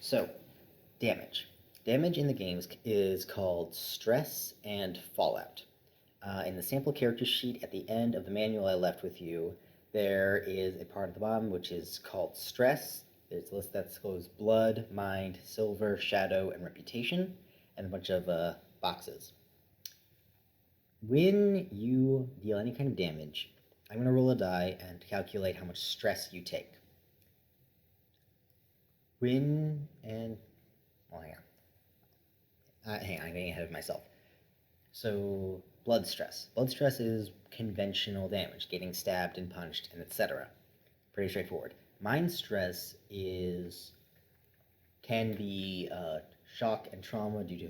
So, damage. Damage in the games is called stress and fallout. In the sample character sheet at the end of the manual I left with you, there is a part at the bottom which is called stress. There's a list that goes blood, mind, silver, shadow, and reputation, and a bunch of boxes. When you deal any kind of damage, I'm going to roll a die and calculate how much stress you take. When and well, hang on, I'm getting ahead of myself. So, blood stress. Blood stress is conventional damage, getting stabbed and punched, and etc. Pretty straightforward. Mind stress can be shock and trauma due to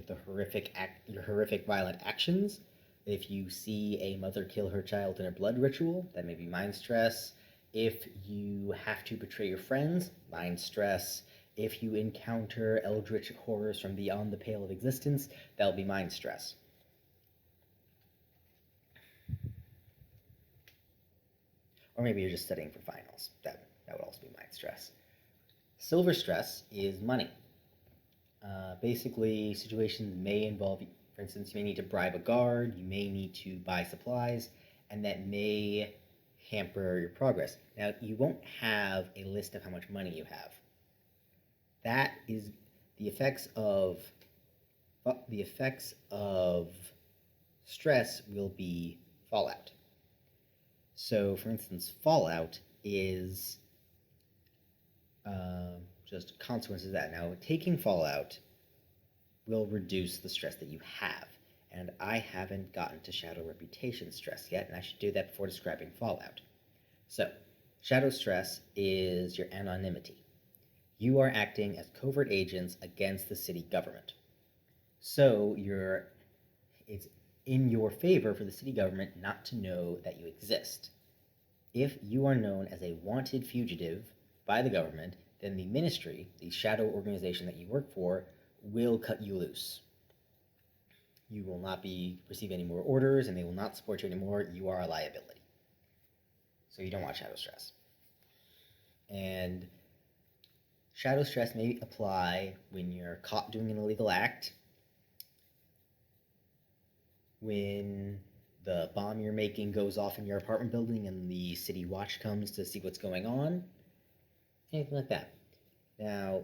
your horrific violent actions. If you see a mother kill her child in a blood ritual, that may be mind stress. If you have to betray your friends, mind stress. If you encounter eldritch horrors from beyond the pale of existence, that'll be mind stress. Or maybe you're just studying for finals. That would also be mind stress. Silver stress is money. Basically, situations may involve, for instance, you may need to bribe a guard, you may need to buy supplies, and that may hamper your progress. Now, you won't have a list of how much money you have. That is the effects of stress will be fallout. So, for instance, fallout is just consequences of that. Now, taking fallout will reduce the stress that you have, and I haven't gotten to shadow reputation stress yet, and I should do that before describing fallout. So, shadow stress is your anonymity. You are acting as covert agents against the city government. So, it's in your favor for the city government not to know that you exist. If you are known as a wanted fugitive by the government, then the ministry, the shadow organization that you work for, will cut you loose. You will not receive any more orders, and they will not support you anymore. You are a liability. So you don't want shadow stress. And shadow stress may apply when you're caught doing an illegal act, when the bomb you're making goes off in your apartment building and the city watch comes to see what's going on, anything like that. Now,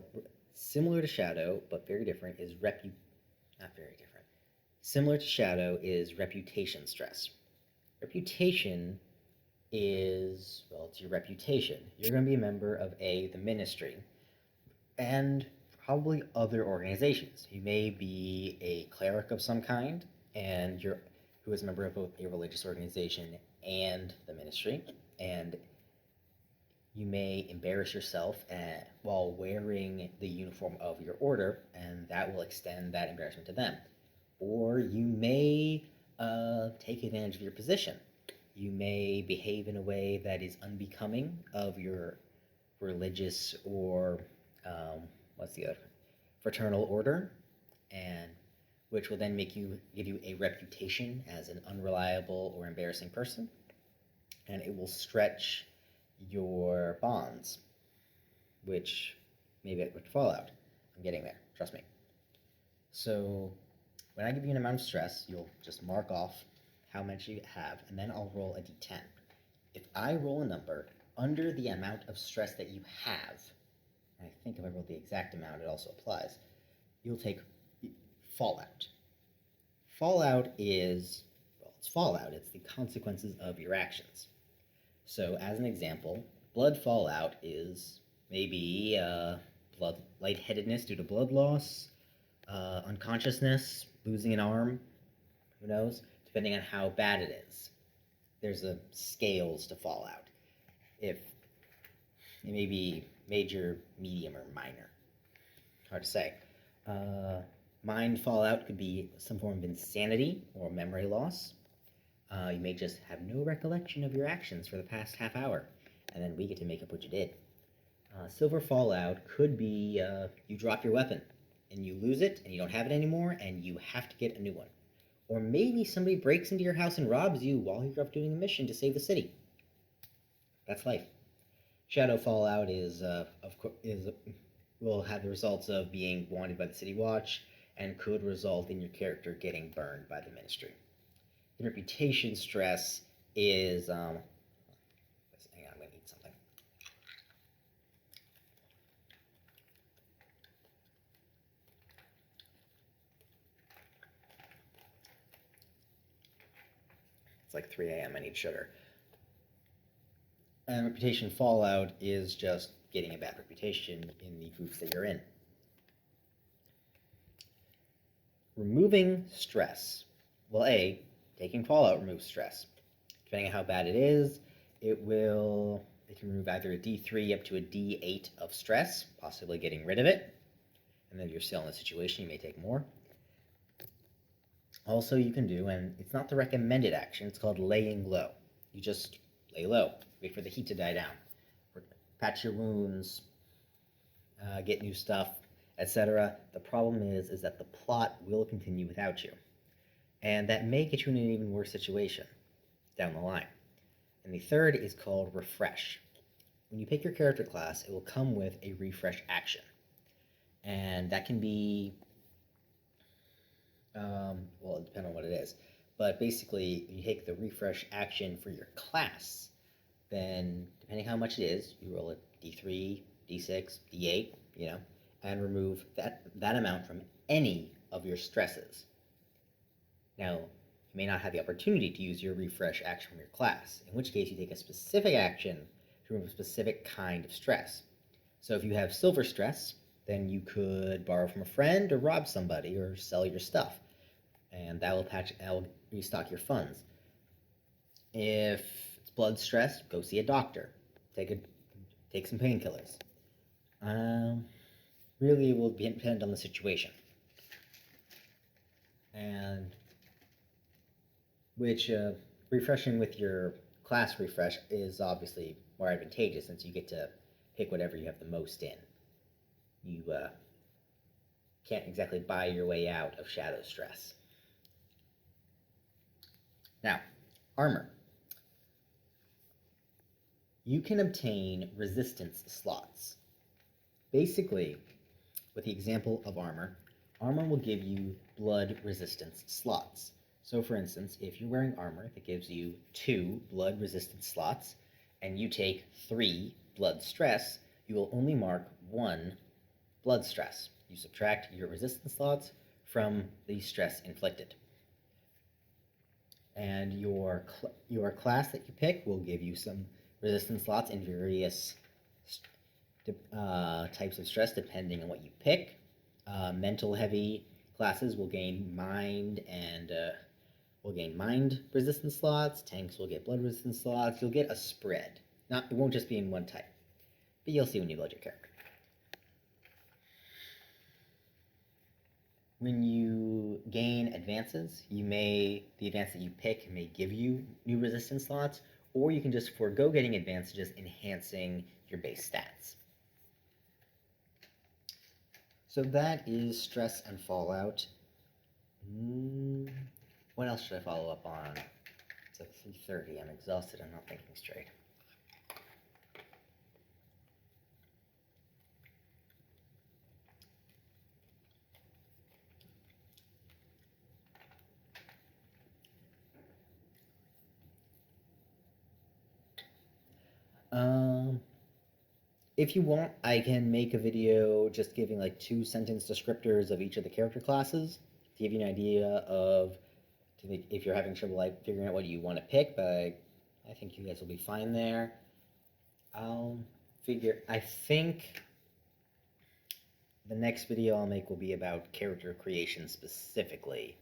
similar to shadow, but very different, is Similar to shadow is reputation stress. Reputation is, well, it's your reputation. You're going to be a member of the ministry, and probably other organizations. You may be a cleric of some kind, and who is a member of both a religious organization and the ministry, and you may embarrass yourself while wearing the uniform of your order, and that will extend that embarrassment to them. Or you may take advantage of your position. You may behave in a way that is unbecoming of your religious or fraternal order, and which will then give you a reputation as an unreliable or embarrassing person, and it will stretch your bonds, which maybe it would fall out. I'm getting there, trust me. So when I give you an amount of stress, you'll just mark off how much you have, and then I'll roll a d10. If I roll a number under the amount of stress that you have, and I think if I roll the exact amount, it also applies, you'll take fallout. Fallout is, well, it's fallout. It's the consequences of your actions. So, as an example, blood fallout is maybe lightheadedness due to blood loss, unconsciousness, losing an arm, who knows, depending on how bad it is. There's scales to fallout. If it may be major, medium, or minor. Hard to say. Mind fallout could be some form of insanity or memory loss. You may just have no recollection of your actions for the past half hour, and then we get to make up what you did. Silver fallout could be you drop your weapon, and you lose it, and you don't have it anymore, and you have to get a new one. Or maybe somebody breaks into your house and robs you while you're off doing a mission to save the city. That's life. Shadow fallout is will have the results of being wanted by the City Watch and could result in your character getting burned by the Ministry. The reputation stress is, hang on, I'm going to eat something. It's like 3 a.m. I need sugar. And reputation fallout is just getting a bad reputation in the groups that you're in. Removing stress. Well, taking fallout removes stress. Depending on how bad it is, it can remove either a D3 up to a D8 of stress, possibly getting rid of it. And then if you're still in the situation, you may take more. Also, you can do, and it's not the recommended action, it's called laying low. You just lay low, wait for the heat to die down, patch your wounds, get new stuff, etc. The problem is that the plot will continue without you, and that may get you in an even worse situation down the line. And the third is called refresh. When you pick your character class, it will come with a refresh action, and that can be well, it depends on what it is. But basically, if you take the refresh action for your class, then depending how much it is, you roll a D3, D6, D8, and remove that amount from any of your stresses. Now, you may not have the opportunity to use your refresh action from your class, in which case you take a specific action to remove a specific kind of stress. So if you have silver stress, then you could borrow from a friend or rob somebody or sell your stuff, and that will restock your funds. If it's blood stress, go see a doctor. Take some painkillers. Really, it will depend on the situation, and which refreshing with your class refresh is obviously more advantageous since you get to pick whatever you have the most in. You can't exactly buy your way out of shadow stress. Now, armor. You can obtain resistance slots. Basically, with the example of armor will give you blood resistance slots. So for instance, if you're wearing armor that gives you 2 blood resistance slots, and you take 3 blood stress, you will only mark 1 blood stress. You subtract your resistance slots from the stress inflicted. And your class that you pick will give you some resistance slots in various types of stress depending on what you pick. Mental heavy classes will gain mind and mind resistance slots. Tanks will get blood resistance slots. You'll get a spread. It won't just be in one type, but you'll see when you build your character. When you gain advances, the advance that you pick may give you new resistance slots, or you can just forego getting advantages, enhancing your base stats. So that is stress and fallout. What else should I follow up on? It's like 3:30. I'm exhausted. I'm not thinking straight. If you want, I can make a video just giving like 2-sentence descriptors of each of the character classes to give you an idea of if you're having trouble like figuring out what you want to pick, but I think you guys will be fine there. I think the next video I'll make will be about character creation specifically,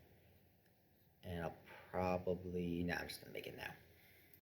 and I'm just gonna make it now.